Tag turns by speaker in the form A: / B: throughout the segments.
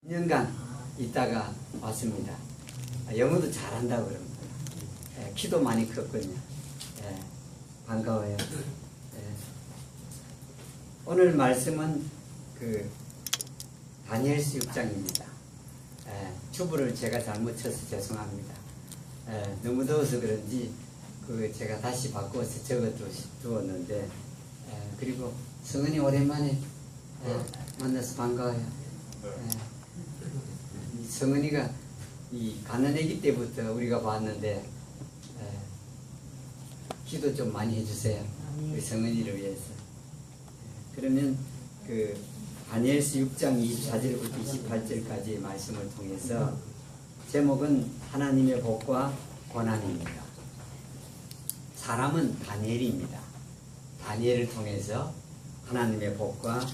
A: 2년간 있다가 왔습니다. 영어도 잘한다고 그럽니다. 키도 많이 컸거든요. 반가워요. 오늘 말씀은 다니엘서 6장입니다. 주부를 제가 잘못 쳐서 죄송합니다. 너무 더워서 그런지 제가 다시 바꿔서 적어두었는데 그리고 성은이 오랜만에 만나서 반가워요. 성은이가 가는 애기 때부터 우리가 봤는데 기도 좀 많이 해주세요. 우리 성은이를 위해서. 그러면 다니엘서 6장 24절부터 28절까지의 말씀을 통해서 제목은 하나님의 복과 고난입니다. 사람은 다니엘입니다. 다니엘을 통해서 하나님의 복과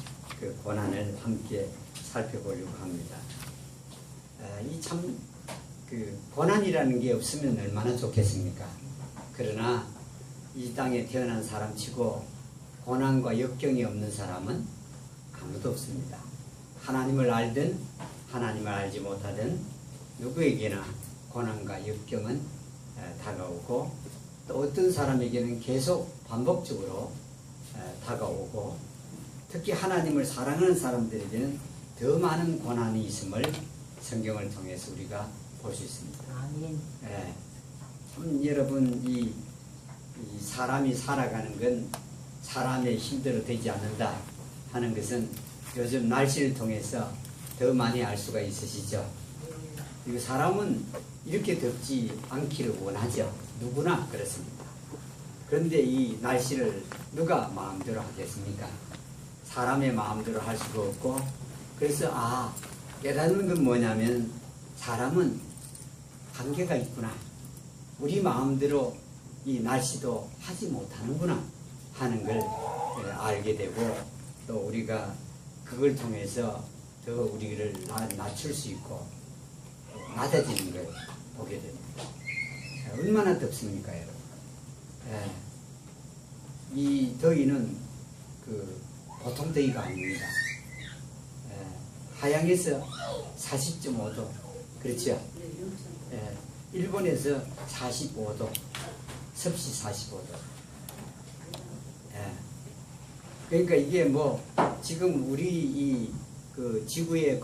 A: 고난을 함께 살펴보려고 합니다. 고난이라는 게 없으면 얼마나 좋겠습니까? 그러나 이 땅에 태어난 사람치고 고난과 역경이 없는 사람은 아무도 없습니다. 하나님을 알든 하나님을 알지 못하든 누구에게나 고난과 역경은 다가오고 또 어떤 사람에게는 계속 반복적으로 다가오고 특히 하나님을 사랑하는 사람들에게는 더 많은 고난이 있음을 성경을 통해서 우리가 볼 수 있습니다. 참 여러분 이 사람이 살아가는 건 사람의 힘대로 되지 않는다 하는 것은 요즘 날씨를 통해서 더 많이 알 수가 있으시죠. 그리고 사람은 이렇게 덥지 않기를 원하죠. 누구나 그렇습니다. 그런데 이 날씨를 누가 마음대로 하겠습니까? 사람의 마음대로 할 수가 없고 그래서 깨닫는 건 뭐냐면 사람은 한계가 있구나. 우리 마음대로 이 날씨도 하지 못하는구나 하는 걸 알게 되고 또 우리가 그걸 통해서 더 우리를 낮출 수 있고 낮아지는 걸 보게 됩니다. 얼마나 덥습니까, 여러분? 이 더위는 보통 더위가 아닙니다. 하양에서 40.5도, 그렇죠? 일본에서 45도, 섭씨 45도. 그러니까 이게 지금 우리 지구의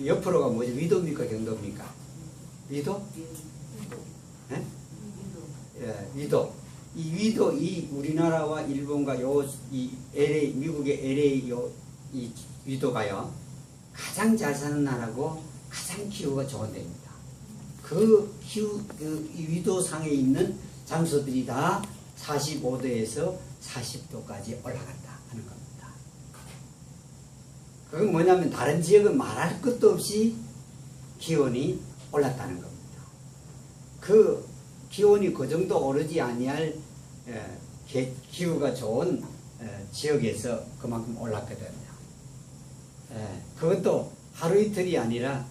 A: 옆으로가 뭐지? 위도입니까? 경도입니까? 위도? 위도. 이 위도, 우리나라와 일본과 LA, 미국의 LA 이 위도가요, 가장 잘 사는 나라고 가장 기후가 좋은 데입니다. 이 위도상에 있는 장소들이 다 45도에서 40도까지 올라간다 하는 겁니다. 그건 뭐냐면 다른 지역은 말할 것도 없이 기온이 올랐다는 겁니다. 기온이 그 정도 오르지 아니할 기후가 좋은 지역에서 그만큼 올랐거든요. 그것도 하루 이틀이 아니라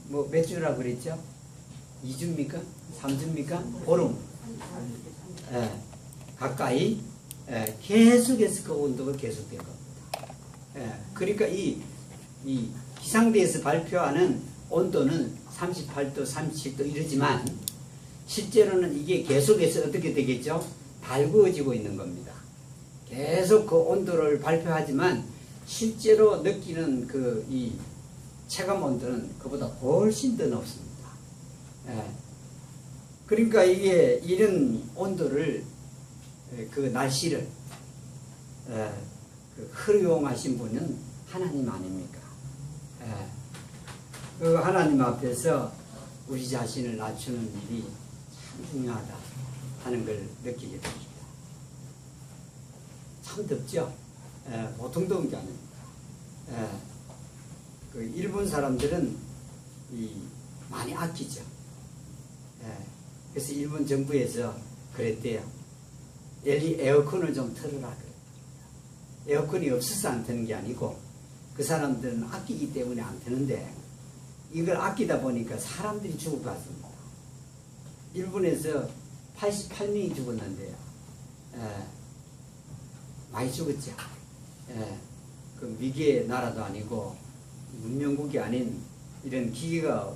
A: 몇 주라 그랬죠? 2주입니까? 3주입니까? 보름. 가까이 계속해서 그 온도가 계속된 겁니다. 그러니까 이 기상대에서 발표하는 온도는 38도, 37도 이러지만 실제로는 이게 계속해서 어떻게 되겠죠? 달구어지고 있는 겁니다. 계속 그 온도를 발표하지만 실제로 느끼는 이 체감 온도는 그보다 훨씬 더 높습니다. 그러니까 이게 이런 온도를 날씨를 허용하신 분은 하나님 아닙니까? 그 하나님 앞에서 우리 자신을 낮추는 일이 참 중요하다 하는 걸 느끼게 됩니다. 참 덥죠? 보통 더운 게 아닙니다. 일본 사람들은 많이 아끼죠. 그래서 일본 정부에서 그랬대요. 에어컨을 좀 틀어라 그랬답니다. 에어컨이 없어서 안 트는 게 아니고 그 사람들은 아끼기 때문에 안 트는데 이걸 아끼다 보니까 사람들이 죽어갔습니다. 일본에서 88명이 죽었는데요. 많이 죽었죠. 그 위기의 나라도 아니고 문명국이 아닌 이런 기기가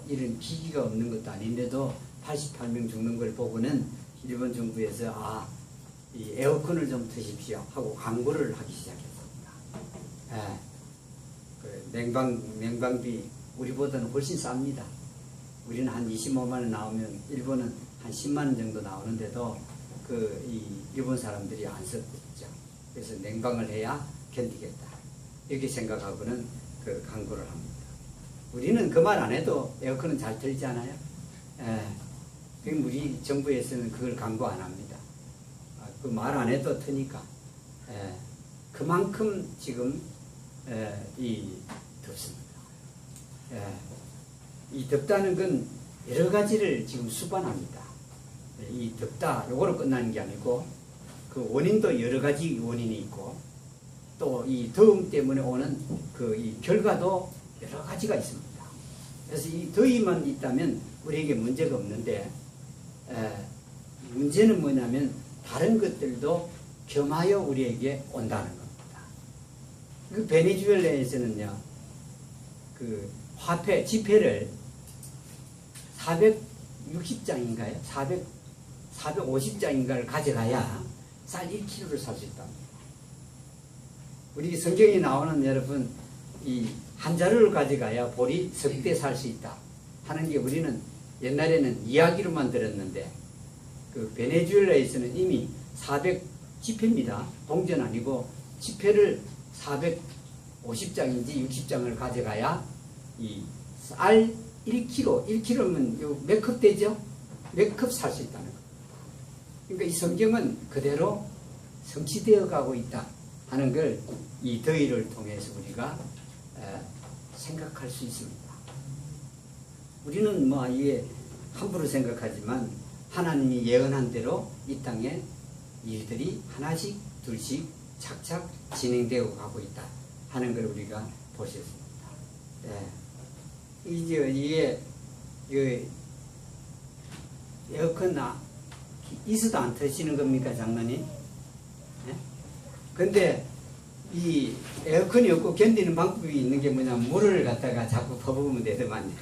A: 없는 것도 아닌데도 88명 죽는 걸 보고는 일본 정부에서 이 에어컨을 좀 트십시오 하고 광고를 하기 시작했습니다. 냉방비 우리보다는 훨씬 쌉니다. 우리는 한 25만 원 나오면 일본은 한 10만 원 정도 나오는데도 이 일본 사람들이 안 썼죠. 그래서 냉방을 해야 견디겠다 이렇게 생각하고는 그 광고를 합니다. 우리는 그 말 안 해도 에어컨은 잘 틀잖아요. 그럼 우리 정부에서는 그걸 광고 안 합니다. 그 말 안 해도 트니까. 그만큼 지금 덥습니다. 이 덥다는 건 여러 가지를 지금 수반합니다. 이 덥다 요거로 끝나는 게 아니고 그 원인도 여러 가지 원인이 있고 또 이 더움 때문에 오는 이 결과도 여러 가지가 있습니다. 그래서 이 더위만 있다면 우리에게 문제가 없는데 문제는 뭐냐면 다른 것들도 겸하여 우리에게 온다는 겁니다. 그 베네수엘라에서는요, 그 화폐, 지폐를 460장인가요? 450장인가를 가져가야 쌀 1kg를 살 수 있답니다. 우리 성경에 나오는 여러분, 이 한 자루를 가져가야 보리 석 대 살 수 있다 하는 게 우리는 옛날에는 이야기로만 들었는데 그 베네수엘라에서는 이미 400지폐입니다. 동전 아니고 지폐를 450장인지 60장을 가져가야 이 쌀 1kg, 1kg면 몇 컵 되죠? 몇 컵 살 수 있다는 겁니다. 그러니까 이 성경은 그대로 성취되어 가고 있다 하는 걸 이 더위를 통해서 우리가 생각할 수 있습니다. 우리는 뭐 이게 함부로 생각하지만 하나님이 예언한 대로 이 땅에 일들이 하나씩 둘씩 착착 진행되어 가고 있다 하는 걸 우리가 볼 수 있습니다. 이게 에어컨 있어도 안 터지는 겁니까, 장로님? 근데 이 에어컨이 없고 견디는 방법이 있는 게 뭐냐면 물을 갖다가 자꾸 퍼부으면 되더만요.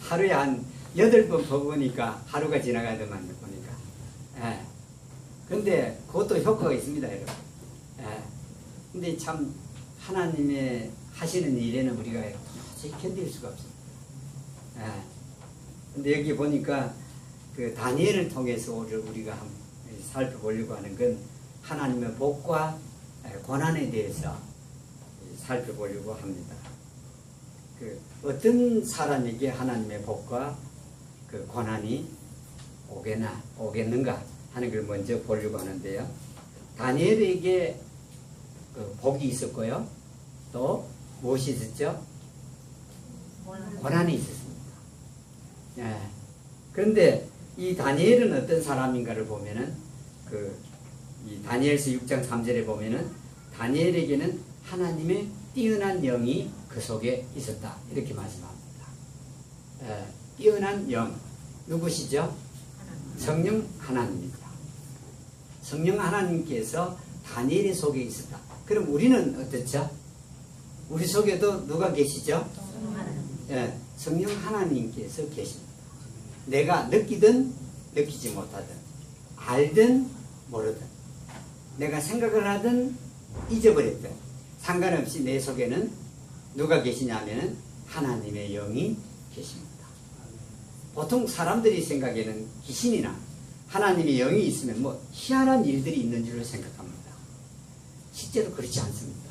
A: 하루에 한 8번 퍼부으니까 하루가 지나가더만요, 보니까. 근데 그것도 효과가 있습니다, 여러분. 근데 참 하나님의 하시는 일에는 우리가 도저히 견딜 수가 없습니다. 근데 여기 보니까 그 다니엘을 통해서 우리가 살펴보려고 하는 건 하나님의 복과 고난에 대해서 살펴보려고 합니다. 그 어떤 사람에게 하나님의 복과 그 고난이 오겠는가 하는 걸 먼저 보려고 하는데요. 다니엘에게 그 복이 있었고요. 또 무엇이 있었죠? 고난이 있었습니다. 그런데 이 다니엘은 어떤 사람인가를 보면은 이 다니엘서 6장 3절에 보면은 다니엘에게는 하나님의 뛰어난 영이 그 속에 있었다 이렇게 말씀합니다. 뛰어난 영 누구시죠? 성령 하나님입니다. 성령 하나님께서 다니엘의 속에 있었다. 그럼 우리는 어떻죠? 우리 속에도 누가 계시죠? 성령 하나님께서 계십니다. 내가 느끼든 느끼지 못하든 알든 모르든 내가 생각을 하든 잊어버렸든 상관없이 내 속에는 누가 계시냐면 하나님의 영이 계십니다. 보통 사람들이 생각에는 귀신이나 하나님의 영이 있으면 뭐 희한한 일들이 있는 줄로 생각합니다. 실제로 그렇지 않습니다.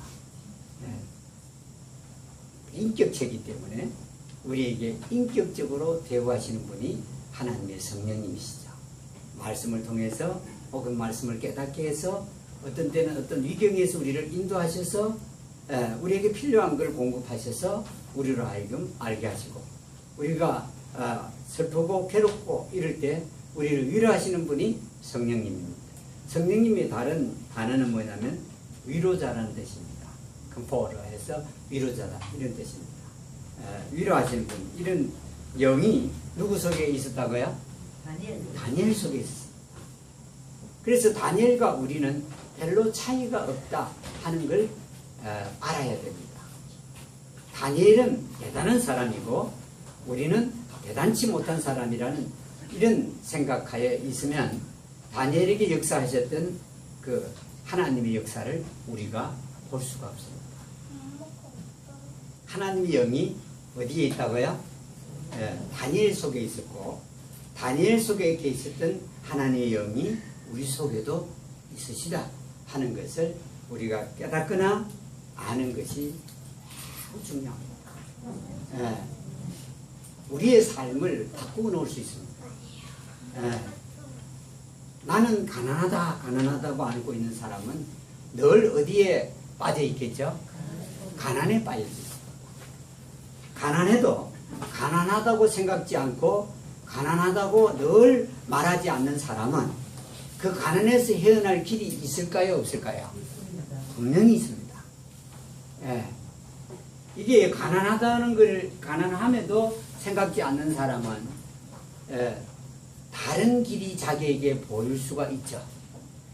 A: 인격체이기 때문에 우리에게 인격적으로 대우하시는 분이 하나님의 성령님이시죠. 말씀을 통해서 혹은 말씀을 깨닫게 해서 어떤 때는 어떤 위경에서 우리를 인도하셔서 우리에게 필요한 걸 공급하셔서 우리로 하여금 알게 하시고 우리가 슬프고 괴롭고 이럴 때 우리를 위로하시는 분이 성령님입니다. 성령님의 다른 단어는 뭐냐면 위로자라는 뜻입니다. 컴포러 해서 위로자다 이런 뜻입니다. 위로하시는 분, 이런 영이 누구 속에 있었다고요? 다니엘 속에 있었습니다. 그래서 다니엘과 우리는 별로 차이가 없다 하는 걸 알아야 됩니다. 다니엘은 대단한 사람이고 우리는 대단치 못한 사람이라는 이런 생각하에 있으면 다니엘에게 역사하셨던 그 하나님의 역사를 우리가 볼 수가 없습니다. 하나님의 영이 어디에 있다고요? 다니엘 속에 있었고 다니엘 속에 있었던 하나님의 영이 우리 속에도 있으시다 하는 것을 우리가 깨닫거나 아는 것이 아주 중요합니다. 우리의 삶을 바꾸어 놓을 수 있습니다. 나는 가난하다고 알고 있는 사람은 늘 어디에 빠져 있겠죠? 가난에 빠져 있습니다. 가난해도 가난하다고 생각지 않고 가난하다고 늘 말하지 않는 사람은 그 가난에서 헤어날 길이 있을까요? 없을까요? 분명히 있습니다. 이게 가난하다는 걸 가난함에도 생각지 않는 사람은 다른 길이 자기에게 보일 수가 있죠.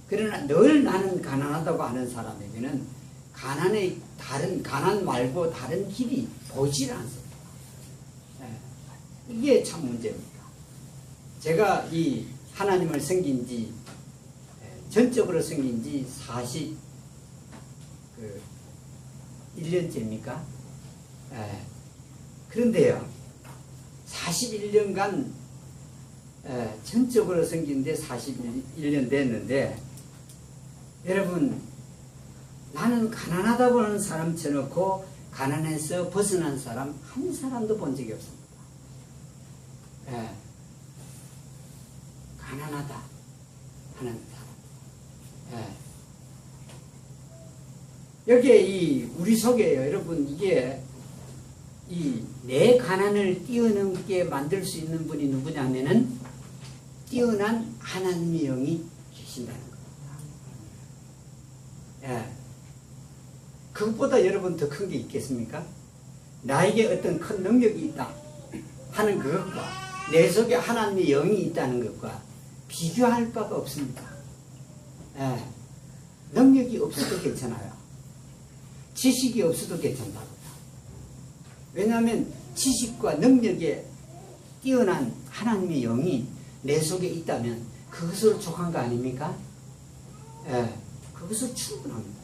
A: 그러나 늘 나는 가난하다고 하는 사람에게는 가난 말고 다른 길이 보이질 않습니다. 이게 참 문제입니다. 제가 이 하나님을 섬긴 지 전적으로 섬긴 지 41년째입니까? 그런데요 41년간 전적으로 섬긴 데 41년 됐는데 여러분 나는 가난하다고 하는 사람 쳐놓고 가난해서 벗어난 사람 한 사람도 본 적이 없습니다. 가난하다 하는 사람. 여기에 우리 속에 여러분 이게 내 가난을 뛰어넘게 만들 수 있는 분이 누구냐면은 뛰어난 하나님의 영이 계신다는 겁니다. 그것보다 여러분 더 큰 게 있겠습니까? 나에게 어떤 큰 능력이 있다 하는 그것과 내 속에 하나님의 영이 있다는 것과 비교할 바가 없습니다. 능력이 없어도 괜찮아요. 지식이 없어도 괜찮다고요. 왜냐하면 지식과 능력에 뛰어난 하나님의 영이 내 속에 있다면 그것으로 족한 거 아닙니까? 그것으로 충분합니다.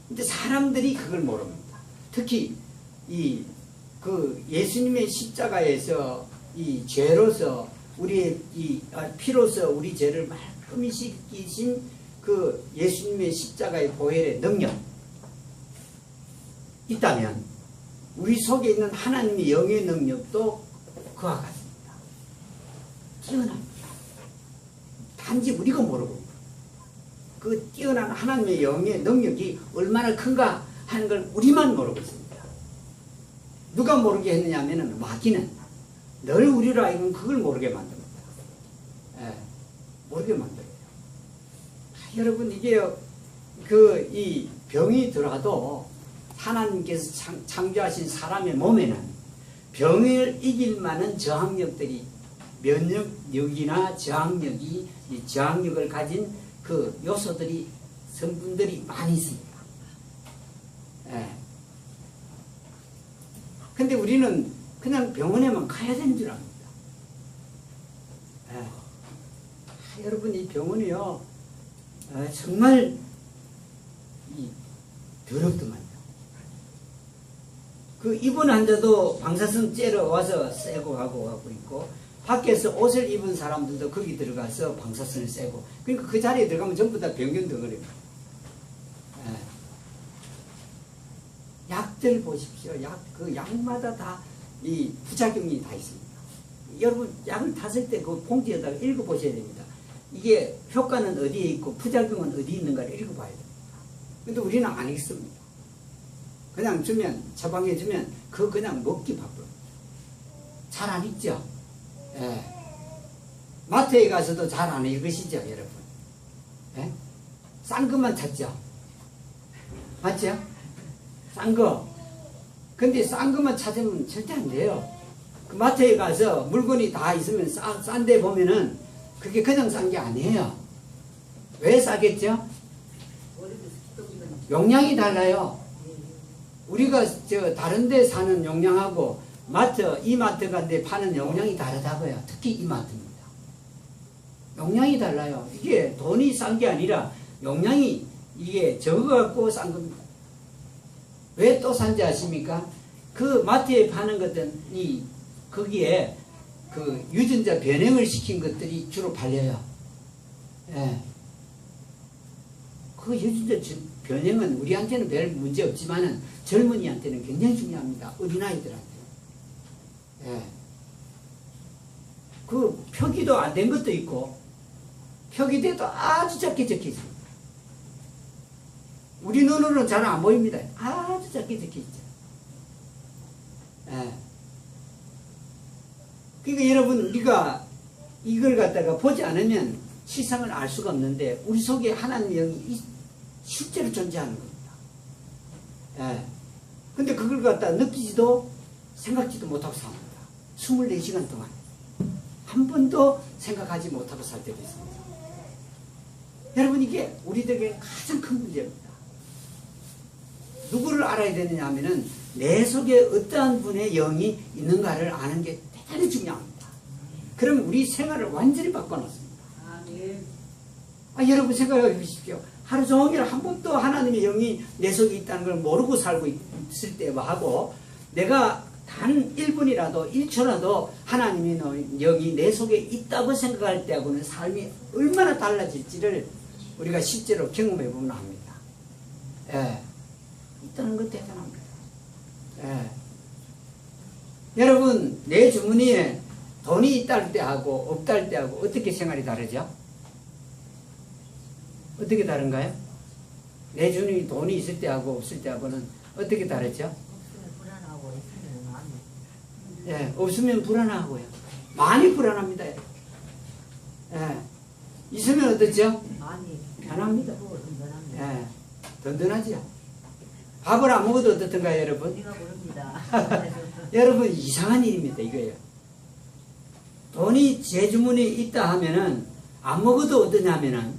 A: 근데 사람들이 그걸 모릅니다. 특히 예수님의 십자가에서 이 죄로서 우리의 피로서 우리 죄를 말끔히 씻기신 그 예수님의 십자가의 보혈의 능력 있다면 우리 속에 있는 하나님의 영의 능력도 그와 같습니다. 뛰어납니다. 단지 우리가 모르고 그 뛰어난 하나님의 영의 능력이 얼마나 큰가 하는 걸 우리만 모르고 있습니다. 누가 모르게 했느냐 하면은 마귀는 늘 우리로 하여금 그걸 모르게 만듭니다. 모르게 만들어요. 여러분 이게 이 병이 들어도 하나님께서 창조하신 사람의 몸에는 병을 이길 만한 저항력들이 면역력이나 저항력을 가진 그 요소들이 성분들이 많이 있습니다. 근데 우리는 그냥 병원에만 가야 되는 줄 압니다. 여러분 이 병원이요 정말 더럽더만요. 그 입원 환자도 방사선 째러 와서 쐬고 가고 있고 밖에서 옷을 입은 사람들도 거기 들어가서 방사선을 쐬고 그러니까 그 자리에 들어가면 전부 다 병균 덩어리입니다. 약들 보십시오. 그 약마다 다 이 부작용이 다 있습니다. 여러분 약을 탔을 때 그 봉지에다가 읽어보셔야 됩니다. 이게 효과는 어디에 있고 부작용은 어디 있는가를 읽어봐야 됩니다. 근데 우리는 안 읽습니다. 그냥 처방해 주면 그거 그냥 먹기 바쁩니다. 잘 안 읽죠? 마트에 가서도 잘 안 읽으시죠, 여러분? 싼 것만 찾죠? 맞죠? 싼 거. 근데 싼 것만 찾으면 절대 안 돼요. 그 마트에 가서 물건이 다 있으면 싼데 보면은 그게 그냥 싼 게 아니에요. 왜 싸겠죠? 용량이 달라요. 우리가 다른 데 사는 용량하고 이마트 간데 파는 용량이 다르다고요. 특히 이마트입니다. 용량이 달라요. 이게 돈이 싼 게 아니라 용량이 이게 적어갖고 싼 겁니다. 왜 또 산지 아십니까? 그 마트에 파는 것들이 거기에 그 유전자 변형을 시킨 것들이 주로 팔려요. 예. 그 유전자 변형은 우리한테는 별 문제 없지만은 젊은이한테는 굉장히 중요합니다. 어린아이들한테. 예. 그 표기도 안 된 것도 있고, 표기돼도 아주 작게 적혀 있습니다. 우리 눈으로는 잘 안 보입니다. 아주 작게 적혀 있죠. 예. 그러니까 여러분, 우리가 이걸 갖다가 보지 않으면 실상을 알 수가 없는데, 우리 속에 하나님의 영이 실제로 존재하는 겁니다. 예. 근데 그걸 갖다 느끼지도 생각지도 못하고 삽니다. 24시간 동안. 한 번도 생각하지 못하고 살 때도 있습니다. 여러분, 이게 우리들에게 가장 큰 문제입니다. 누구를 알아야 되느냐 하면은 내 속에 어떠한 분의 영이 있는가를 아는 게 대단히 중요합니다. 그럼 우리 생활을 완전히 바꿔놓습니다. 여러분 생각해 보십시오. 하루 종일 한 번도 하나님의 영이 내 속에 있다는 걸 모르고 살고 있을 때하고 내가 단 1분이라도 1초라도 하나님의 영이 내 속에 있다고 생각할 때하고는 삶이 얼마나 달라질지를 우리가 실제로 경험해 보면 압니다. 예. 있다는 건 대단합니다. 예. 여러분, 내 주머니에 돈이 있다 할 때하고 없다 할 때하고 어떻게 생활이 다르죠? 어떻게 다른가요? 내 주머니에 돈이 있을 때하고 없을 때하고는 어떻게 다르죠?
B: 불안하고 있으면 마음이.
A: 예, 없으면 불안하고요. 많이 불안합니다. 예. 있으면 어떻죠?
B: 많이
A: 편합니다.
B: 든든합니다.
A: 예, 든든하죠. 밥을 안 먹어도 어떻든가요, 여러분?
B: 우리가 모릅니다.
A: 여러분, 이상한 일입니다, 이거예요. 돈이 제 주머니에 있다 하면은, 안 먹어도 어떠냐면은,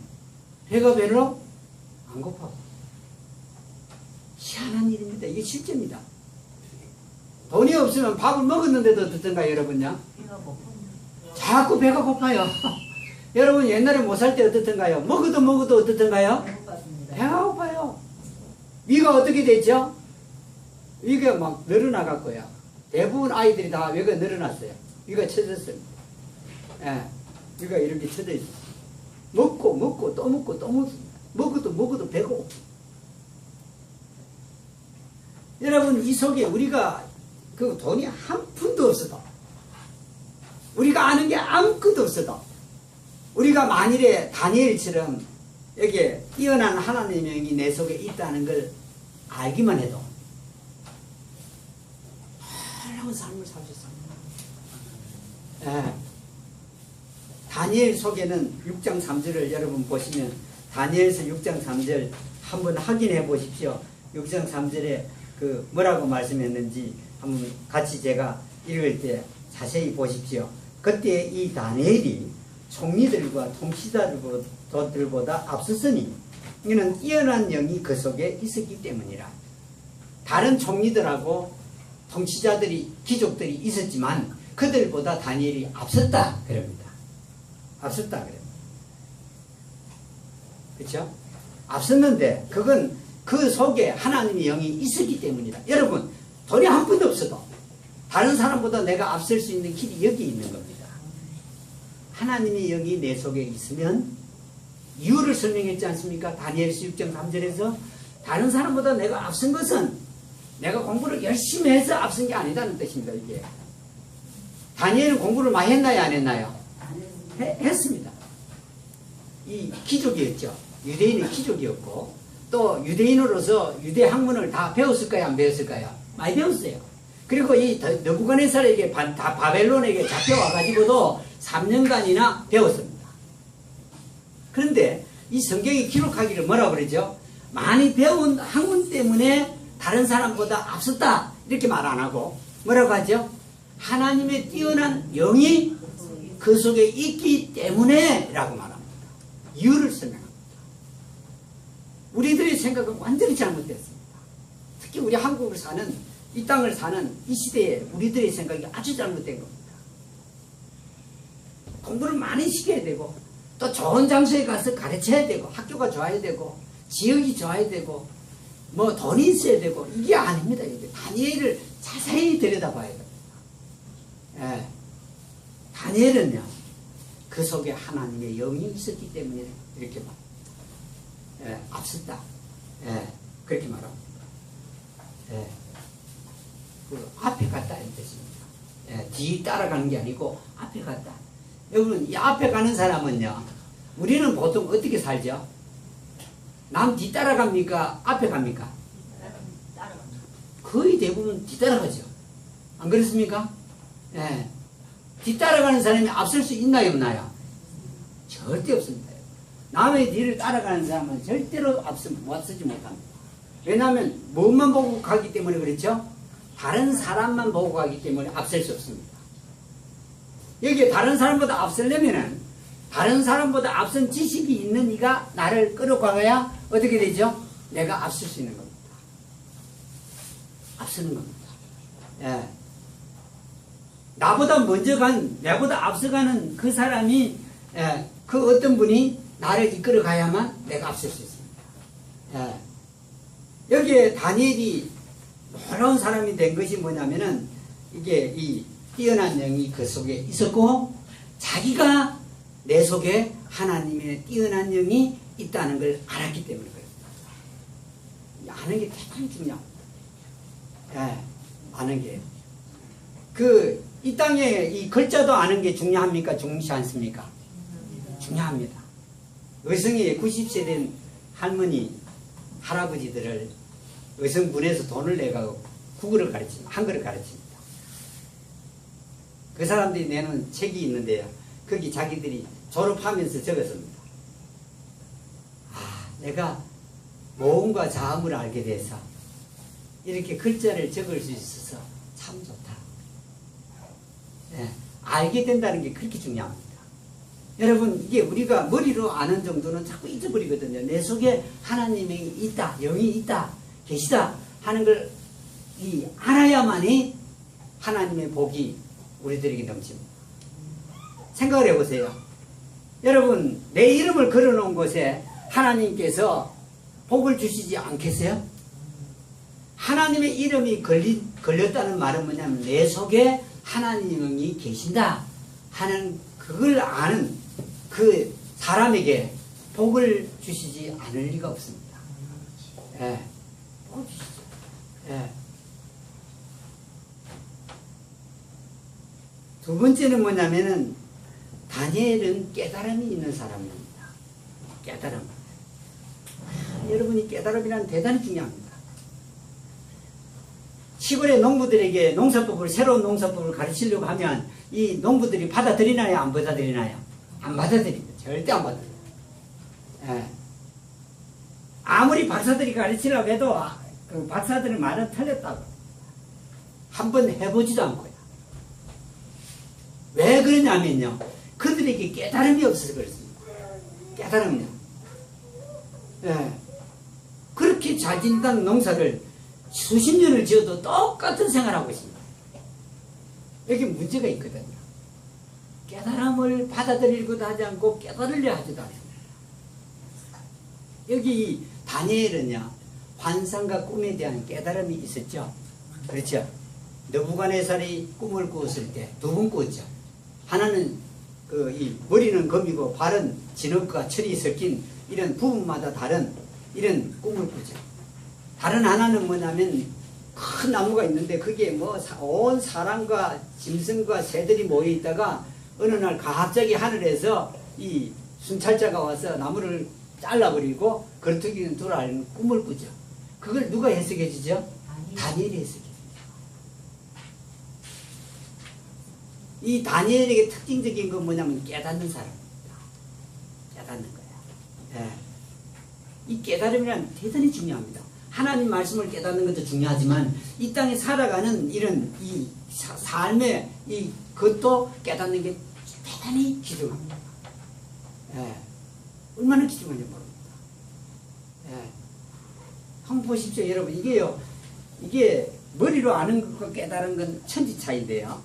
A: 배가 별로 안 고파요. 희한한 일입니다. 이게 실제입니다. 돈이 없으면 밥을 먹었는데도 어떻든가요, 여러분요?
B: 배가 고픕니다.
A: 자꾸 배가 고파요. 여러분, 옛날에 못 살 때 어떻든가요? 먹어도 어떻든가요?
B: 배고팠습니다.
A: 배가 고파요. 위가 어떻게 되죠? 위가 막 늘어나갔고요. 대부분 아이들이 다 위가 늘어났어요. 위가 쳐졌어요. 예, 위가 이렇게 쳐져 있어요. 먹고 또 먹어도 배가 고파. 여러분, 이 속에 우리가 그 돈이 한 푼도 없어도, 우리가 아는 게 아무것도 없어도, 우리가 만일에 다니엘처럼 여기에 뛰어난 하나님의 영이 내 속에 있다는 걸 알기만 해도 놀라운 삶을 살 수 있습니다. 예. 다니엘 속에는 6장 3절을 여러분 보시면, 다니엘서 6장 3절 한번 확인해 보십시오. 6장 3절에 그 뭐라고 말씀했는지 한번 같이 제가 읽을 때 자세히 보십시오. 그때 이 다니엘이 총리들과 통치자들보다 앞섰으니 이는 뛰어난 영이 그 속에 있었기 때문이라. 다른 총리들하고 통치자들이, 귀족들이 있었지만 그들보다 다니엘이 앞섰다 그럽니다. 앞섰다 그래요. 그렇죠? 앞섰는데 그건 그 속에 하나님의 영이 있었기 때문이다. 여러분, 돈이 한 푼도 없어도 다른 사람보다 내가 앞설 수 있는 길이 여기 있는 겁니다. 하나님의 영이 내 속에 있으면, 이유를 설명했지 않습니까? 다니엘서 6장 3절에서 다른 사람보다 내가 앞선 것은 내가 공부를 열심히 해서 앞선 게 아니다는 뜻입니다. 이게 다니엘은 공부를 많이 했나요, 안 했나요? 했습니다. 이 귀족이었죠. 유대인의 귀족이었고, 또 유대인으로서 유대 학문을 다 배웠을까요, 안 배웠을까요? 많이 배웠어요. 그리고 이 느부갓네살에게 다 바벨론에게 잡혀와가지고도 3년간이나 배웠습니다. 그런데 이 성경이 기록하기를 뭐라 그러죠? 많이 배운 학문 때문에 다른 사람보다 앞섰다 이렇게 말 안 하고 뭐라고 하죠? 하나님의 뛰어난 영이 그 속에 있기 때문에 라고 말합니다. 이유를 설명합니다. 우리들의 생각은 완전히 잘못됐습니다. 특히 우리 한국을 사는, 이 땅을 사는 이 시대에 우리들의 생각이 아주 잘못된 겁니다. 공부를 많이 시켜야 되고, 또 좋은 장소에 가서 가르쳐야 되고, 학교가 좋아야 되고, 지역이 좋아야 되고, 뭐 돈이 있어야 되고, 이게 아닙니다. 이게 다니엘을 자세히 들여다봐야 됩니다. 예. 다니엘은요, 그 속에 하나님의 영이 있었기 때문에 이렇게 말, 예, 앞섰다. 예, 그렇게 말합니다. 예, 그 앞에 갔다 이런 뜻입니다. 예, 뒤 따라가는 게 아니고 앞에 갔다. 여러분, 이 앞에 가는 사람은요, 우리는 보통 어떻게 살죠? 남 뒤 따라갑니까? 앞에 갑니까?
B: 따라갑니다.
A: 거의 대부분 뒤 따라가죠. 안 그렇습니까? 예. 뒤따라가는 사람이 앞설 수 있나요, 없나요? 절대 없습니다. 남의 뒤를 따라가는 사람은 절대로 앞서지 못합니다. 왜냐하면 뭐만 보고 가기 때문에 그렇죠? 다른 사람만 보고 가기 때문에 앞설 수 없습니다. 여기에 다른 사람보다 앞서려면은 다른 사람보다 앞선 지식이 있는 이가 나를 끌어가야 어떻게 되죠? 내가 앞설 수 있는 겁니다. 앞서는 겁니다. 예. 나보다 먼저 나보다 앞서가는 그 사람이, 예, 그 어떤 분이 나를 이끌어 가야만 내가 앞설 수 있습니다. 예. 여기에 다니엘이 놀라운 사람이 된 것이 뭐냐면은, 이게 이 뛰어난 영이 그 속에 있었고, 자기가 내 속에 하나님의 뛰어난 영이 있다는 걸 알았기 때문에 그렇습니다. 아는 게 대단히 중요합니다. 예, 아는 게. 이 땅에 이 글자도 아는 게 중요합니까? 중요하지 않습니까? 중요합니다. 의성에 90세 된 할머니, 할아버지들을 의성군에서 돈을 내가고 국어를 가르칩니다. 한글을 가르칩니다. 그 사람들이 내는 책이 있는데요. 거기 자기들이 졸업하면서 적었습니다. 아, 내가 모음과 자음을 알게 돼서 이렇게 글자를 적을 수 있어서 참 좋다. 예, 알게 된다는 게 그렇게 중요합니다. 여러분, 이게 우리가 머리로 아는 정도는 자꾸 잊어버리거든요. 내 속에 하나님이 있다, 영이 있다, 계시다 하는 걸 알아야만이 하나님의 복이 우리들에게 넘칩니다. 생각을 해보세요. 여러분, 내 이름을 걸어놓은 곳에 하나님께서 복을 주시지 않겠어요? 하나님의 이름이 걸렸다는 말은 뭐냐면 내 속에 하나님이 계신다 하는 그걸 아는 그 사람에게 복을 주시지 않을 리가 없습니다. 예, 복을 주시죠. 예. 두 번째는 뭐냐면은 다니엘은 깨달음이 있는 사람입니다. 깨달음. 여러분이 깨달음이란 대단히 중요합니다. 시골의 농부들에게 새로운 농사법을 가르치려고 하면 이 농부들이 받아들이나요? 안 받아들이나요? 안 받아들입니다. 절대 안 받아들여요. 예. 아무리 박사들이 가르치려고 해도 그 박사들의 말은 틀렸다고. 한번 해보지도 않고요. 왜 그러냐면요. 그들에게 깨달음이 없어서 그렇습니다. 깨달음이요. 예. 그렇게 잘 짓는 농사를 수십 년을 지어도 똑같은 생활하고 있습니다. 여기 문제가 있거든요. 깨달음을 받아들이고도 하지 않고 깨달으려 하지도 않습니다. 여기 다니엘은요, 환상과 꿈에 대한 깨달음이 있었죠. 그렇죠. 느부갓네살이 꿈을 꾸었을 때 두 번 꾸었죠. 하나는 이 머리는 검이고 발은 진흙과 철이 섞인 이런 부분마다 다른 이런 꿈을 꾸죠. 다른 하나는 뭐냐면 큰 나무가 있는데 그게 뭐 온 사람과 짐승과 새들이 모여 있다가 어느 날 갑자기 하늘에서 이 순찰자가 와서 나무를 잘라버리고 걸터기는 돌아가는 꿈을 꾸죠. 그걸 누가 해석해 주죠? 다니엘이 해석해 줍니다. 이 다니엘에게 특징적인 건 뭐냐면 깨닫는 사람입니다. 깨닫는 거야. 예. 이 깨달음이란 대단히 중요합니다. 하나님 말씀을 깨닫는 것도 중요하지만 이 땅에 살아가는 이런 이 삶의 이 것도 깨닫는 게 대단히 귀중합니다. 예. 얼마나 귀중한지 모릅니다. 예. 한번 보십시오, 여러분. 이게요, 이게 머리로 아는 것과 깨달은 건 천지 차이인데요.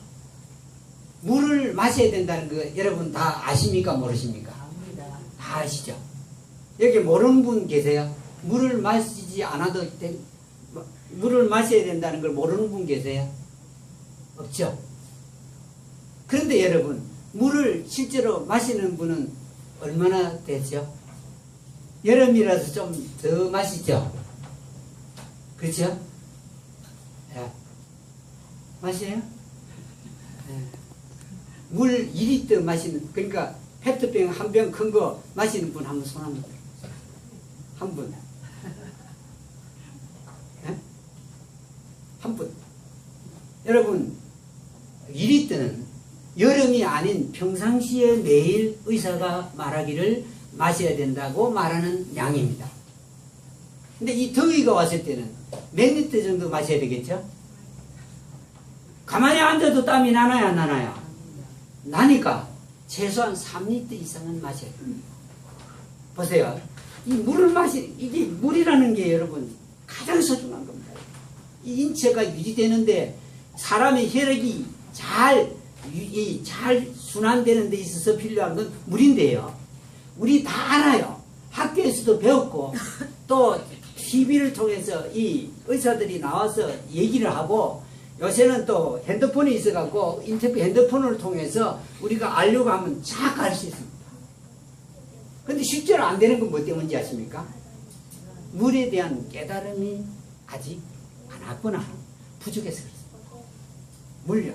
A: 물을 마셔야 된다는 거 여러분 다 아십니까? 모르십니까?
B: 압니다.
A: 다 아시죠? 여기 모르는 분 계세요? 물을 마시지 않아도 물을 마셔야 된다는 걸 모르는 분 계세요? 없죠? 그런데 여러분, 물을 실제로 마시는 분은 얼마나 되죠? 여름이라서 좀 더 마시죠? 그렇죠? 예. 마셔요? 예. 물 2리터 마시는, 그러니까 페트병 한 병 큰 거 마시는 분 한 분 손 한번 들어보세요. 한 분. 예? 한 분. 여러분, 2리터는 여름이 아닌 평상시에 매일 의사가 말하기를 마셔야 된다고 말하는 양입니다. 근데 이 더위가 왔을 때는 몇 리터 정도 마셔야 되겠죠? 가만히 앉아도 땀이 나나요, 안 나나요? 나니까 최소한 3리터 이상은 마셔야 됩니다. 보세요. 이 물을 이게 물이라는 게 여러분 가장 소중한 겁니다. 이 인체가 유지되는데 사람의 혈액이 잘 순환되는 데 있어서 필요한 건 물인데요. 우리 다 알아요. 학교에서도 배웠고 또 TV를 통해서 이 의사들이 나와서 얘기를 하고 요새는 또 핸드폰이 있어갖고 핸드폰을 통해서 우리가 알려고 하면 쫙 알 수 있습니다. 근데 실제로 안 되는 건 뭐 때문인지 아십니까? 물에 대한 깨달음이 아직 안 왔구나. 부족해서 그렇습니다. 물요.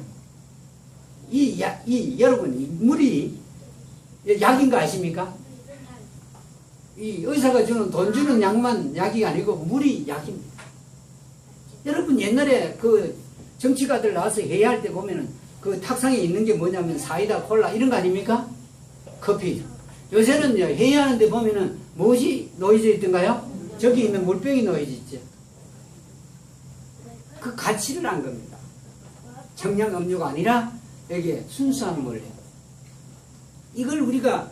A: 여러분, 물이 약인 거 아십니까? 이 의사가 주는 돈 주는 약만 약이 아니고 물이 약입니다. 여러분 옛날에 그 정치가들 나와서 회의할 때 보면은 그 탁상에 있는 게 뭐냐면 사이다, 콜라 이런 거 아닙니까? 커피. 요새는요 회의하는데 보면은 무엇이 놓여져 있던가요? 저기 있는 물병이 놓여져 있죠. 그 가치를 안 겁니다. 청량 음료가 아니라 여기에 순수한 물. 이걸 우리가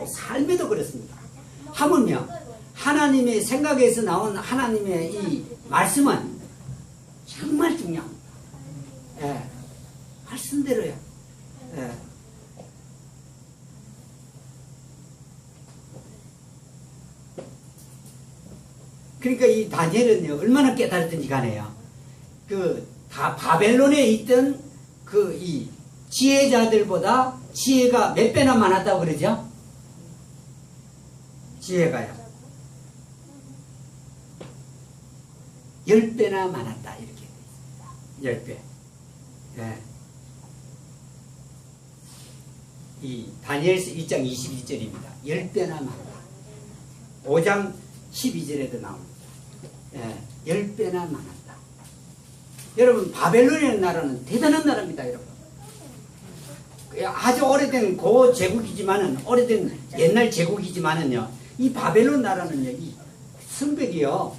A: 삶에도 그렇습니다. 하물며 하나님의 생각에서 나온 하나님의 이 말씀은 정말 중요합니다. 예. 말씀대로요. 예. 그러니까 이 다니엘은요 얼마나 깨달았든지 간에요. 다 바벨론에 있던 이 지혜자들보다 지혜가 몇 배나 많았다고 그러죠? 지혜가요. 10배나 많았다. 이렇게 되어 있습니다. 10배. 예. 이 다니엘서 1장 22절입니다. 10배나 많다. 5장 12절에도 나옵니다. 예. 10배나 많았다. 여러분, 바벨론이라는 나라는 대단한 나라입니다, 여러분. 아주 오래된 고 제국이지만은, 오래된 옛날 제국이지만은요, 이 바벨론 나라는요, 이 성벽이요,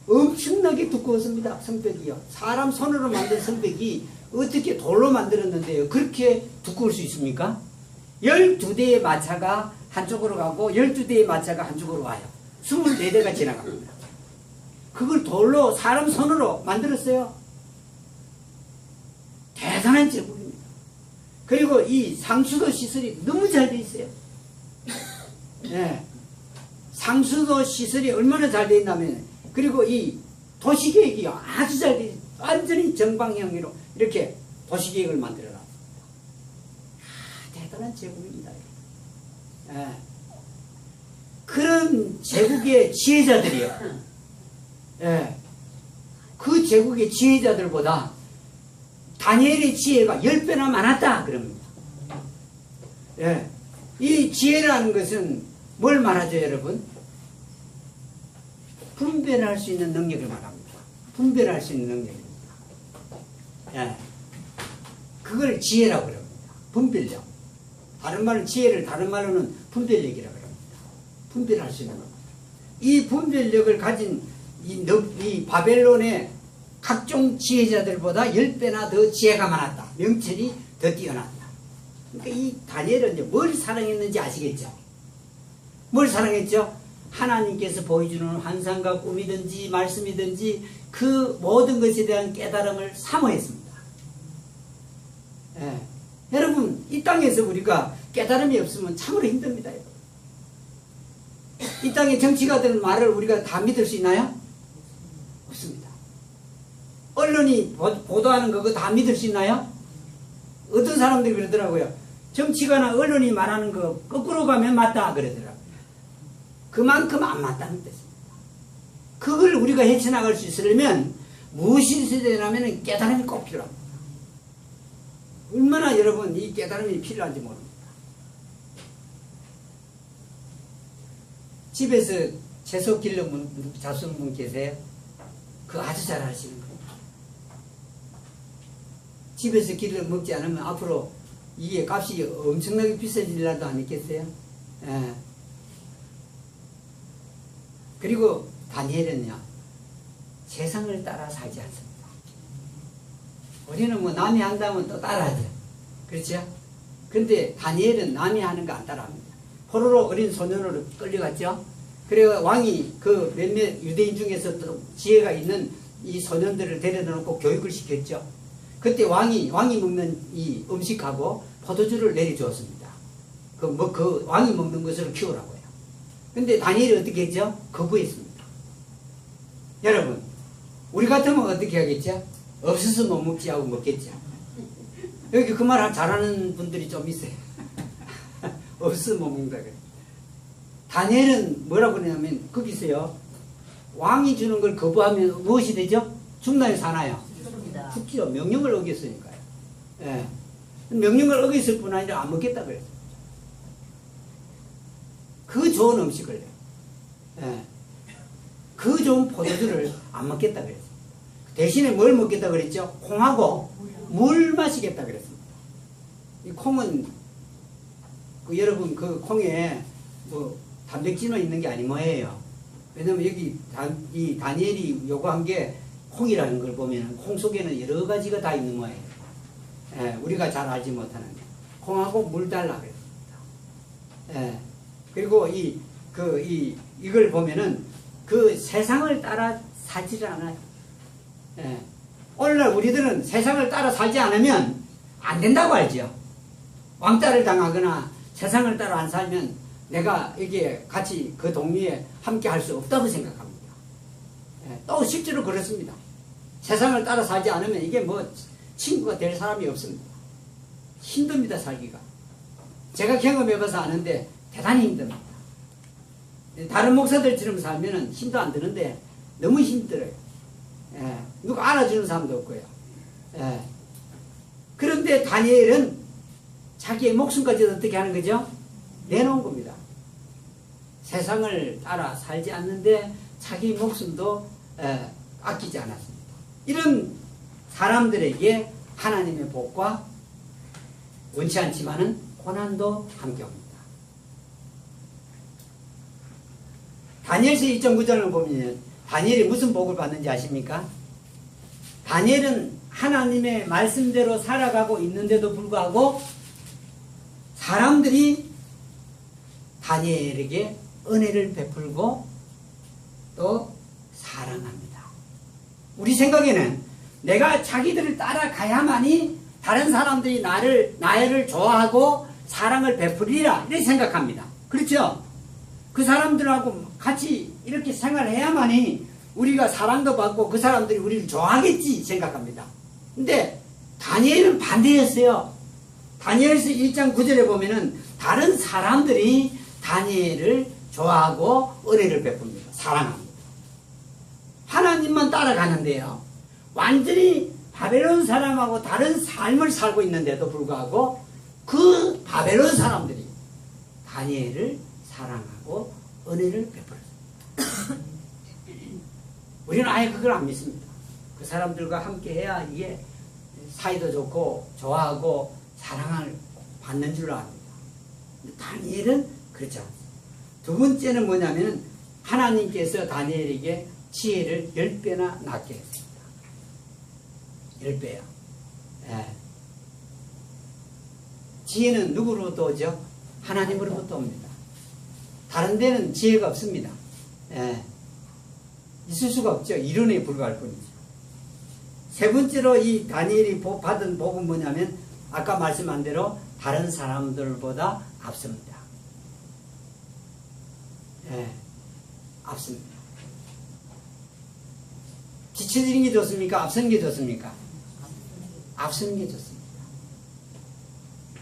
A: 엄청나게 두꺼웠습니다, 성벽이요. 사람 손으로 만든 성벽이 어떻게 돌로 만들었는데요, 그렇게 두꺼울 수 있습니까? 12대의 마차가 한쪽으로 가고, 12대의 마차가 한쪽으로 와요. 24대가 지나갑니다. 그걸 돌로, 사람 손으로 만들었어요. 대단한 제국입니다. 그리고 이 상수도 시설이 너무 잘 돼 있어요. 예. 상수도 시설이 얼마나 잘 돼 있냐면, 그리고 이 도시계획이 아주 잘 돼 있어요. 완전히 정방향으로 이렇게 도시계획을 만들어 놨습니다. 대단한 제국입니다. 예. 그런 제국의 지혜자들이요. 예. 그 제국의 지혜자들보다 다니엘의 지혜가 10배나 많았다 그럽니다. 예. 이 지혜라는 것은 뭘 말하죠, 여러분? 분별할 수 있는 능력을 말합니다. 분별할 수 있는 능력입니다. 예. 그걸 지혜라고 그럽니다. 분별력. 다른 말은 지혜를 다른 말로는 분별력이라고 합니다. 분별할 수 있는 겁니다. 이 분별력을 가진 이 바벨론의 각종 지혜자들보다 10배나 더 지혜가 많았다. 명철이 더 뛰어났다. 그러니까 이 다니엘은 뭘 사랑했는지 아시겠죠? 뭘 사랑했죠? 하나님께서 보여주는 환상과 꿈이든지 말씀이든지 그 모든 것에 대한 깨달음을 사모했습니다. 예. 여러분, 이 땅에서 우리가 깨달음이 없으면 참으로 힘듭니다. 여러분. 이 땅의 정치가들 말을 우리가 다 믿을 수 있나요? 없습니다. 언론이 보도하는 거 다 믿을 수 있나요? 어떤 사람들이 그러더라고요. 정치가나 언론이 말하는 거 거꾸로 가면 맞다 그러더라고요. 그만큼 안 맞다는 뜻입니다. 그걸 우리가 헤쳐나갈 수 있으려면 무엇이 있어야 되냐면 깨달음이 꼭 필요합니다. 얼마나 여러분 이 깨달음이 필요한지 모릅니다. 집에서 채소 길러 잡수는 분 계세요? 그거 아주 잘 하시는 거예요. 집에서 길러 먹지 않으면 앞으로 이게 값이 엄청나게 비싸질라도 안 있겠어요? 예. 그리고 다니엘은요, 세상을 따라 살지 않습니다. 우리는 뭐 남이 한다면 또 따라하죠. 그렇죠? 근데 다니엘은 남이 하는 거 안 따라합니다. 포로로 어린 소년으로 끌려갔죠? 그래서 왕이 그 몇몇 유대인 중에서 또 지혜가 있는 이 소년들을 데려다 놓고 교육을 시켰죠. 그때 왕이 먹는 이 음식하고 포도주를 내려주었습니다. 그 왕이 먹는 것을 키우라고요. 근데 다니엘이 어떻게 했죠? 거부했습니다. 여러분, 우리 같으면 어떻게 하겠죠? 없어서 못 먹지 하고 먹겠죠. 여기 그 말 잘하는 분들이 좀 있어요. 없어서 못 먹는다 그래. 다니엘은 뭐라고 그러냐면 거기서요, 왕이 주는 걸 거부하면 무엇이 되죠? 죽나요, 사나요?
B: 죽습니다.
A: 죽지요. 명령을 어겼으니까요. 예. 명령을 어겼을 뿐 아니라 안 먹겠다 그랬어요. 그 좋은 음식을, 예. 그 좋은 포도주를 안 먹겠다 그랬어요. 대신에 뭘 먹겠다 그랬죠? 콩하고 물 마시겠다 그랬습니다. 이 콩은 여러분 그 콩에 뭐 단백질만 있는 게 아니 뭐예요. 왜냐면 여기 이 다니엘이 요구한 게 콩이라는 걸 보면 콩 속에는 여러 가지가 다 있는 거예요. 예, 우리가 잘 알지 못하는 게. 콩하고 물 달라 그랬습니다. 예, 그리고 이걸 보면은 그 세상을 따라 살지를 않아요. 예, 오늘날 우리들은 세상을 따라 살지 않으면 안 된다고 알죠. 왕따를 당하거나 세상을 따라 안 살면 내가 이게 같이 그 동리에 함께 할 수 없다고 생각합니다. 예, 또 실제로 그렇습니다. 세상을 따라 살지 않으면 이게 뭐 친구가 될 사람이 없습니다. 힘듭니다, 살기가. 제가 경험해봐서 아는데 대단히 힘듭니다. 다른 목사들처럼 살면은 힘도 안 드는데 너무 힘들어요. 예, 누가 알아주는 사람도 없고요. 예. 그런데 다니엘은 자기의 목숨까지 어떻게 하는 거죠? 내놓은 겁니다. 세상을 따라 살지 않는데 자기 목숨도 아끼지 않았습니다. 이런 사람들에게 하나님의 복과 원치 않지만은 고난도 함께 옵니다. 다니엘서 2.9절을 보면 다니엘이 무슨 복을 받는지 아십니까? 다니엘은 하나님의 말씀대로 살아가고 있는데도 불구하고 사람들이 다니엘에게 은혜를 베풀고 또 사랑합니다. 우리 생각에는 내가 자기들을 따라가야만이 다른 사람들이 나를 좋아하고 사랑을 베풀리라 이렇게 생각합니다. 그렇죠? 그 사람들하고 같이 이렇게 생활해야만이 우리가 사랑도 받고 그 사람들이 우리를 좋아하겠지 생각합니다. 근데 다니엘은 반대였어요. 다니엘서 1장 9절에 보면은 다른 사람들이 다니엘을 좋아하고 은혜를 베풉니다. 사랑합니다. 하나님만 따라가는데요. 완전히 바벨론 사람하고 다른 삶을 살고 있는데도 불구하고 그 바벨론 사람들이 다니엘을 사랑하고 은혜를 베풀었습니다. 우리는 아예 그걸 안 믿습니다. 그 사람들과 함께 해야 이게 사이도 좋고 좋아하고 사랑을 받는 줄로 압니다. 다니엘은 그렇지 않습니다. 두 번째는 뭐냐면 하나님께서 다니엘에게 지혜를 10배나 낳게 했습니다. 10배요. 예. 지혜는 누구로부터 오죠? 하나님으로부터 옵니다. 다른 데는 지혜가 없습니다. 예. 있을 수가 없죠. 이론에 불과할 뿐이죠. 세 번째로 이 다니엘이 받은 복은 뭐냐면 아까 말씀한 대로 다른 사람들보다 앞섭니다. 예, 앞섭니다. 뒤처지는 게 좋습니까? 앞서는 게 좋습니까? 앞서는 게 좋습니다.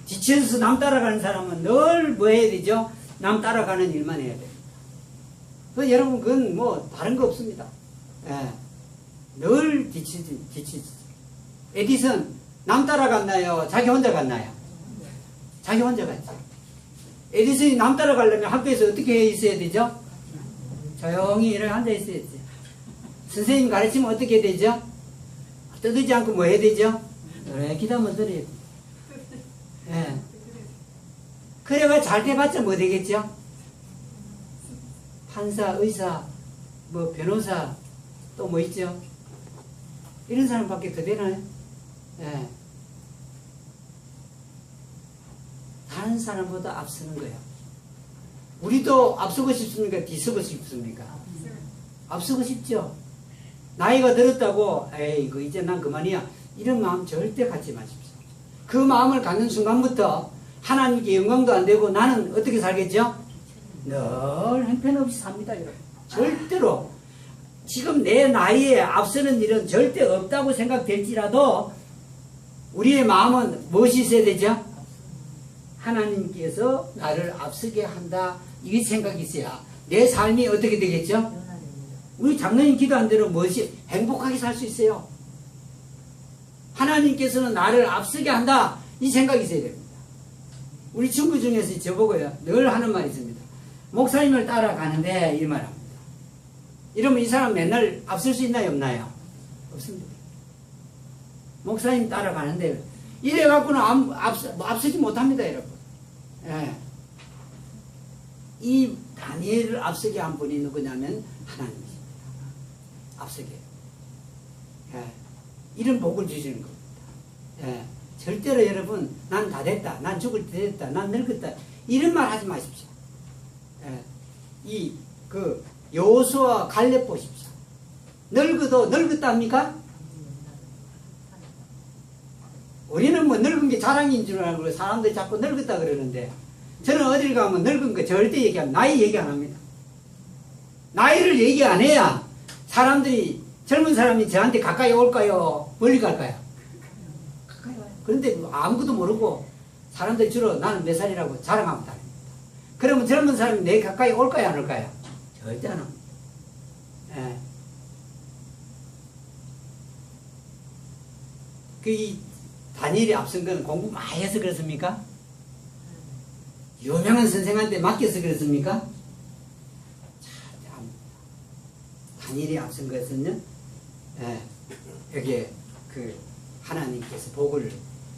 A: 뒤쳐서 남 따라가는 사람은 늘 뭐 해야 되죠? 남 따라가는 일만 해야 돼요. 여러분 그건 뭐 다른 거 없습니다. 예. 늘 뒤치지. 에디슨 남 따라갔나요? 자기 혼자 갔나요? 자기 혼자 갔죠. 에디슨이 남 따라가려면 학교에서 어떻게 있어야 되죠? 조용히 이렇게 앉아 있어야지. 선생님 가르치면 어떻게 되죠? 떠들지 않고 뭐 해야 되죠? 이렇게 기도하면 들어야 돼요. 예. 그래가 잘 돼봤자 뭐 되겠죠? 판사, 의사, 뭐 변호사, 또 뭐 있죠? 이런 사람밖에 더 되나요? 예. 다른 사람보다 앞서는 거예요. 우리도 앞서고 싶습니까? 뒤서고 싶습니까? 앞서고 싶죠? 나이가 들었다고, 에이, 이제 난 그만이야. 이런 마음 절대 갖지 마십시오. 그 마음을 갖는 순간부터 하나님께 영광도 안 되고 나는 어떻게 살겠죠? 늘 형편없이 삽니다, 여러분. 절대로. 지금 내 나이에 앞서는 일은 절대 없다고 생각될지라도 우리의 마음은 무엇이 있어야 되죠? 하나님께서 나를 앞서게 한다. 이 생각이 있어야 내 삶이 어떻게 되겠죠? 우리 장로님 기도한 대로 무엇이 행복하게 살 수 있어요. 하나님께서는 나를 앞서게 한다. 이 생각이 있어야 됩니다. 우리 친구 중에서 저보고요 늘 하는 말이 있습니다. 목사님을 따라가는데 이 말합니다. 이러면 이 사람 맨날 앞설 수 있나요? 없나요? 없습니다. 목사님 따라가는데 이래갖고는 앞서지 못합니다, 여러분. 예. 이 다니엘을 앞서게 한 분이 누구냐면 하나님이십니다. 앞서게. 예. 이런 복을 주시는 겁니다. 예. 절대로 여러분 난 다 됐다. 난 죽을 때 됐다. 난 늙었다. 이런 말 하지 마십시오. 예. 여호수아 갈렙 보십시오. 늙어도 늙었답니까? 우리는 뭐 늙은 게 자랑인 줄 알고 사람들이 자꾸 늙었다 그러는데 저는 어딜 가면 늙은 거 절대 얘기 안, 나이 얘기 안 합니다. 나이를 얘기 안 해야 사람들이 젊은 사람이 저한테 가까이 올까요? 멀리 갈까요? 가까이 와요. 그런데 아무것도 모르고 사람들이 주로 나는 몇 살이라고 자랑하고 다닙니다. 그러면 젊은 사람이 내 가까이 올까요? 안 올까요? 절대 안 합니다. 예. 이 다니엘이 앞선 건 공부 많이 해서 그렇습니까? 유명한 선생한테 맡겨서 그렇습니까? 참, 다니엘이 앞선 것은요, 여기에 하나님께서 복을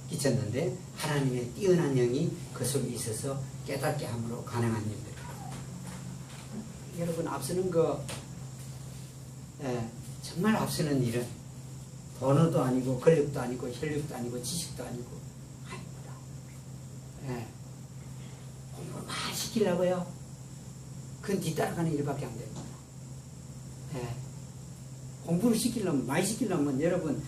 A: 끼쳤는데 하나님의 뛰어난 영이 그 속에 있어서 깨닫게 함으로 가능한 일입니다. 여러분 앞서는 거 정말 앞서는 일은 번호도 아니고 권력도 아니고 혈력도 아니고 지식도 아니고 아닙니다. 공부를 많이 시키려고요. 그건 뒤따라가는 일밖에 안 됩니다. 공부를 시키려면 많이 시키려면 여러분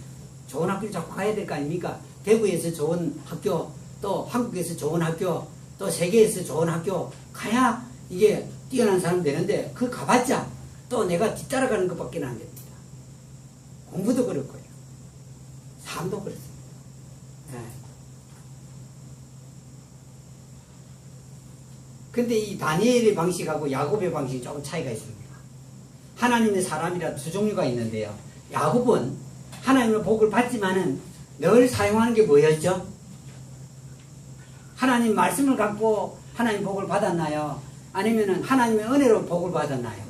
A: 좋은 학교를 자꾸 가야 될 거 아닙니까? 대구에서 좋은 학교, 또 한국에서 좋은 학교, 또 세계에서 좋은 학교 가야 이게 뛰어난 사람 되는데 그 가봤자 또 내가 뒤따라가는 것밖에 안 됩니다. 공부도 그렇고요. 삶도 그렇습니다. 근데 이 다니엘의 방식하고 야곱의 방식이 조금 차이가 있습니다. 하나님의 사람이라 두 종류가 있는데요. 야곱은 하나님의 복을 받지만은 늘 사용하는 게 뭐였죠? 하나님 말씀을 갖고 하나님 복을 받았나요? 아니면은 하나님의 은혜로 복을 받았나요?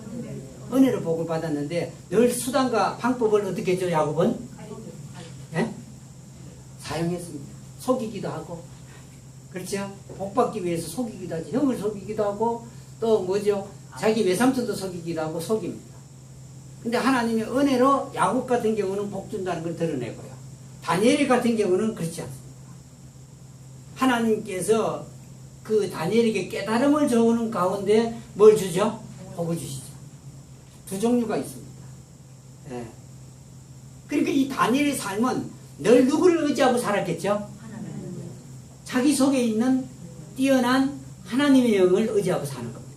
A: 은혜로 복을 받았는데 늘 수단과 방법을 어떻게 했죠? 야곱은? 예? 사용했습니다. 속이기도 하고, 그렇죠? 복 받기 위해서 속이기도 하지. 형을 속이기도 하고, 또 뭐죠? 자기 외삼촌도 속이기도 하고 속입니다. 근데 하나님의 은혜로 야곱 같은 경우는 복 준다는 걸 드러내고요. 다니엘 같은 경우는 그렇지 않습니다. 하나님께서 그 다니엘에게 깨달음을 주는 가운데 뭘 주죠? 복을 주시죠. 두 종류가 있습니다. 예. 그러니까 이 다니엘의 삶은 늘 누구를 의지하고 살았겠죠?
B: 하나님.
A: 자기 속에 있는 뛰어난 하나님의 영을 의지하고 사는 겁니다.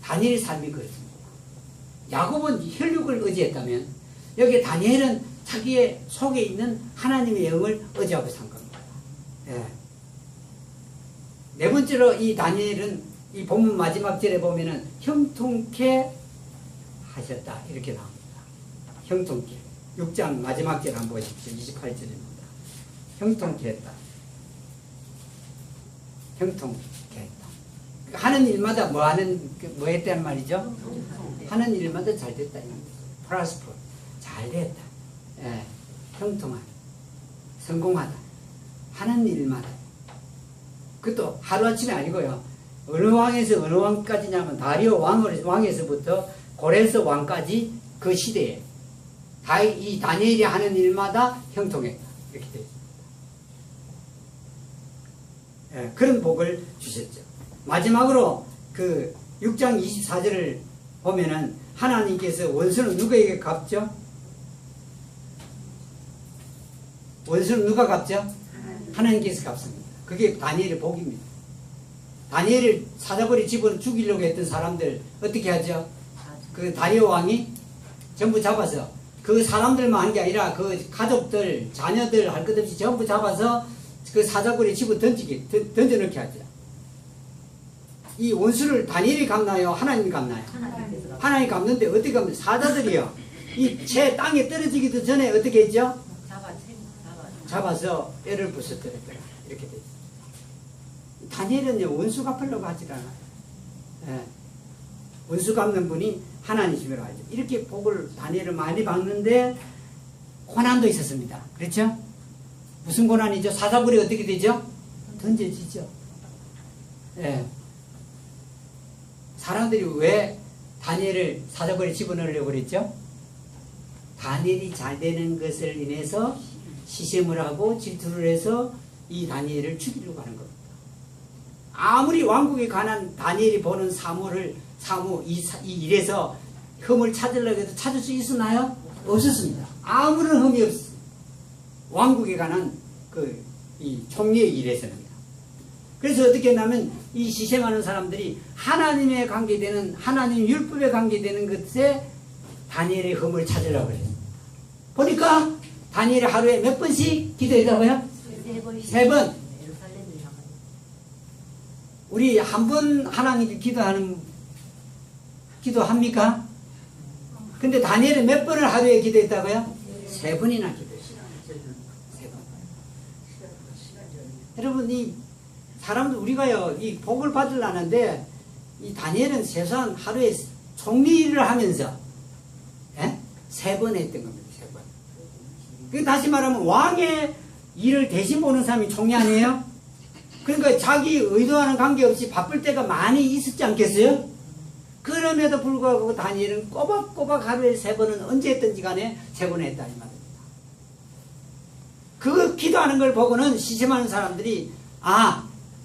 A: 다니엘의 삶이 그렇습니다. 야곱은 혈육을 의지했다면 여기 다니엘은 자기의 속에 있는 하나님의 영을 의지하고 산 겁니다. 예. 네 번째로 이 다니엘은 이 본문 마지막 절에 보면은 형통케 하셨다 이렇게 나옵니다. 형통케. 6장 마지막 절 한번 보십시오. 28절입니다. 형통케 했다. 형통케 했다. 하는 일마다 뭐 했다는 말이죠? 하는 일마다 잘 됐다. 프라스퍼. 잘 됐다. 예. 형통하다. 성공하다. 하는 일마다. 그것도 하루아침이 아니고요. 어느 왕에서 어느 왕까지냐면 다리오 왕에서부터 고레스 왕까지 그 시대에 이 다니엘이 하는 일마다 형통했다. 이렇게 되어 있습니다. 예, 그런 복을 주셨죠. 마지막으로 그 6장 24절을 보면은 하나님께서 원수는 누구에게 갚죠? 원수는 누가 갚죠? 하나님께서 갚습니다. 그게 다니엘의 복입니다. 다니엘을 사자벌이 집어넣어 죽이려고 했던 사람들 어떻게 하죠? 그 다리오 왕이 전부 잡아서 그 사람들만 한 게 아니라 그 가족들, 자녀들 할 것 없이 전부 잡아서 그 사자벌이 집어 던져넣게 하죠. 이 원수를 다니엘이 갚나요? 하나님이 갚나요? 하나님이 갚는데 어떻게 갚나요? 사자들이요. 이 채 땅에 떨어지기도 전에 어떻게 했죠? 잡아서 뼈를 부숴뜨렸더라. 이렇게 되죠. 다니엘은요, 원수 갚으려고 하질 않아요. 예. 원수 갚는 분이 하나님이시라고 하죠. 이렇게 복을 다니엘을 많이 받는데 고난도 있었습니다. 그렇죠? 무슨 고난이죠? 사자굴이 어떻게 되죠? 던져지죠. 예. 사람들이 왜 다니엘을 사자굴에 집어넣으려고 그랬죠? 다니엘이 잘 되는 것을 인해서 시샘을 하고 질투를 해서 이 다니엘을 죽이려고 하는 겁니다. 아무리 왕국에 관한 다니엘이 보는 이 일에서 흠을 찾으려고 해도 찾을 수 있었나요? 없었습니다. 아무런 흠이 없었습니다. 왕국에 관한 이 총리의 일에서는요. 그래서 어떻게 했냐면 이 시샘하는 사람들이 하나님에 관계되는 하나님 율법에 관계되는 것에 다니엘의 흠을 찾으려고 했습니다. 보니까 다니엘이 하루에 몇 번씩 기도했다고요? 3번. 우리 한 번 하나님께 기도합니까? 근데 다니엘은 몇 번을 하루에 기도했다고요? 3번이나 기도했어요. 3번. 여러분, 이 사람들, 우리가요, 이 복을 받으려는데, 이 다니엘은 최소한 하루에 총리 일을 하면서, 3번 했던 겁니다, 3번. 다시 말하면, 왕의 일을 대신 보는 사람이 총리 아니에요? 그러니까 자기 의도와는 관계없이 바쁠 때가 많이 있었지 않겠어요? 그럼에도 불구하고 다니엘은 꼬박꼬박 하루에 3번은 언제 했든지 간에 3번 했다 이 말입니다. 그 기도하는 걸 보고는 시샘하는 사람들이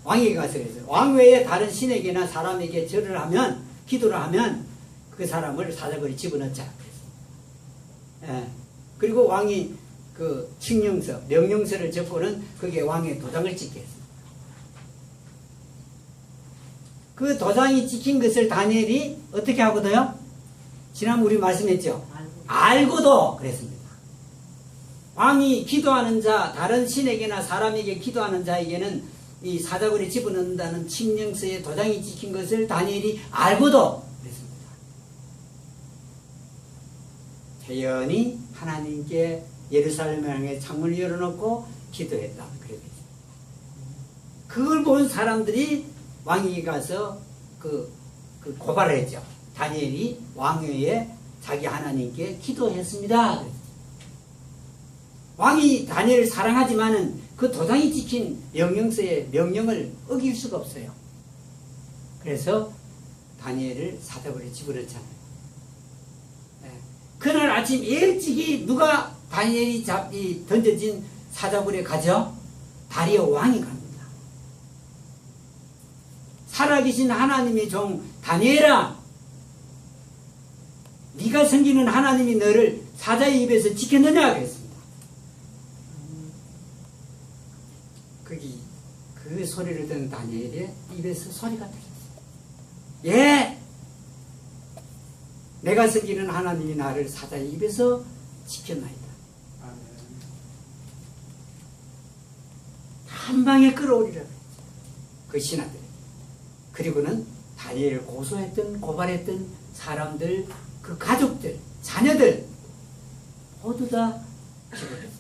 A: 왕에게 가서 그랬어요. 왕 외에 다른 신에게나 사람에게 절을 하면 기도를 하면 그 사람을 사자벌이 집어넣자. 예. 그리고 왕이 그 칙령서, 명령서를 적고는 그게 왕의 도장을 찍게 했습니다. 그 도장이 찍힌 것을 다니엘이 어떻게 하거든요? 지난번 우리 말씀했죠? 알고도 그랬습니다. 왕이 기도하는 자, 다른 신에게나 사람에게 기도하는 자에게는 이 사자굴에 집어넣는다는 칙령서에 도장이 찍힌 것을 다니엘이 알고도 그랬습니다. 태연히 하나님께 예루살렘을 향해 창문을 열어놓고 기도했다. 그걸 본 사람들이 왕에게 가서 고발을 했죠. 다니엘이 왕위에 자기 하나님께 기도했습니다. 왕이 다니엘을 사랑하지만은 그 도장이 찍힌 명령서의 명령을 어길 수가 없어요. 그래서 다니엘을 사자굴에 집어넣잖아요. 그날 아침 일찍이 누가 다니엘이 던져진 사자굴에 가죠? 다리오 왕이 갑니다. 살아계신 하나님의 종 다니엘아, 네가 섬기는 하나님이 너를 사자의 입에서 지켰느냐 그랬습니다. 거기 그 소리를 듣는 다니엘의 입에서 소리가 들렸어요. 예! 내가 섬기는 하나님이 나를 사자의 입에서 지켰나이다. 한 방에 끌어오리라 그랬죠. 그 신하들. 그리고는 다니엘을 고소했던 고발했던 사람들, 그 가족들, 자녀들 모두 다 죽어졌습니다.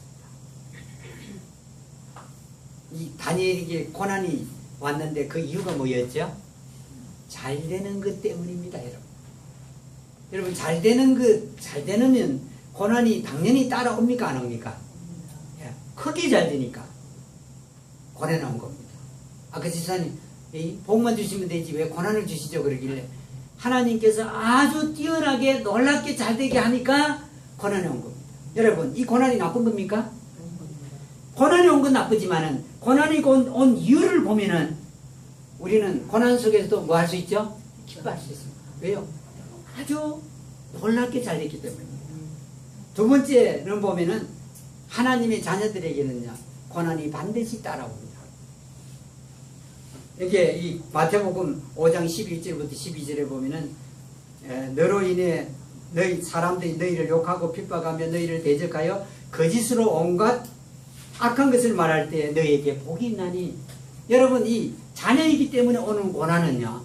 A: 이 다니엘에게 고난이 왔는데 그 이유가 뭐였죠? 잘 되는 것 때문입니다, 여러분. 여러분, 잘 되면 고난이 당연히 따라옵니까, 안 옵니까? 예, 크게 잘 되니까 고난 온 겁니다. 아까 지사님, 복만 주시면 되지 왜 고난을 주시죠? 그러길래 하나님께서 아주 뛰어나게 놀랍게 잘 되게 하니까 고난이 온 겁니다. 여러분, 이 고난이 나쁜 겁니까? 고난이 온 건 나쁘지만은 고난이 온 이유를 보면은 우리는 고난 속에서도 뭐 할 수 있죠? 기뻐할 수 있습니다. 왜요? 아주 놀랍게 잘 됐기 때문입니다. 두 번째는 보면은 하나님의 자녀들에게는요, 고난이 반드시 따라옵니다. 이게 이 마태복음 5장 11절부터 12절에 보면은 너로 인해 너희 사람들이 너희를 욕하고 핍박하며 너희를 대적하여 거짓으로 온갖 악한 것을 말할 때 너희에게 복이 있나니. 여러분, 이 자녀이기 때문에 오는 고난은요,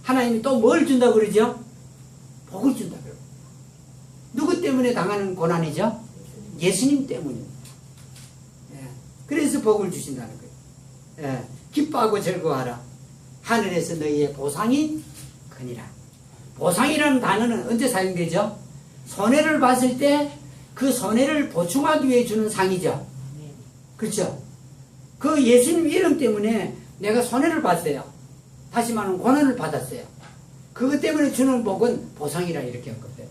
A: 하나님이 또 뭘 준다고 그러죠? 복을 준다고 그래요. 누구 때문에 당하는 고난이죠? 예수님 때문입니다. 예. 그래서 복을 주신다는 거예요. 예. 기뻐하고 즐거워하라. 하늘에서 너희의 보상이 크니라. 보상이라는 단어는 언제 사용되죠? 손해를 봤을 때 그 손해를 보충하기 위해 주는 상이죠. 그렇죠? 그 예수님 이름 때문에 내가 손해를 봤어요. 다시 말하면 고난을 받았어요. 그것 때문에 주는 복은 보상이라 이렇게 한 겁니다.